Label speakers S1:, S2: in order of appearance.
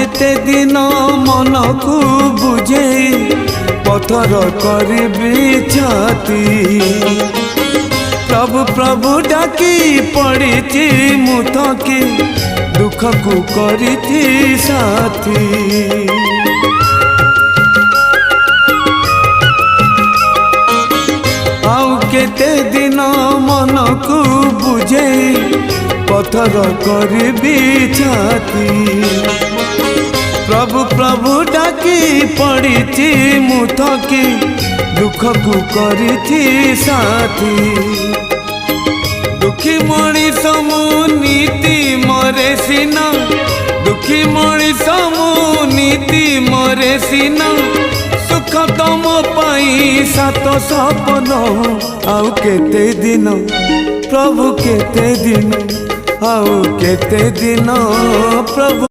S1: केते दिन मन को बुझे पथर करबी छाती प्रभु प्रभु डाकी पड़ी मुथकी दुख को करी साथी आउ केते दिन मन को बुझे पथर करबी छाती प्रभु प्रभु डाकी पड़ी मुथकी दुख को करी साथी दुखी मणिष मु नीति मरे सीना दुखी मणिष मु नीति मरे सीना सुख तम पाई सात सपन आउ केते दिन प्रभु केते दिन आउ केते दिन प्रभु।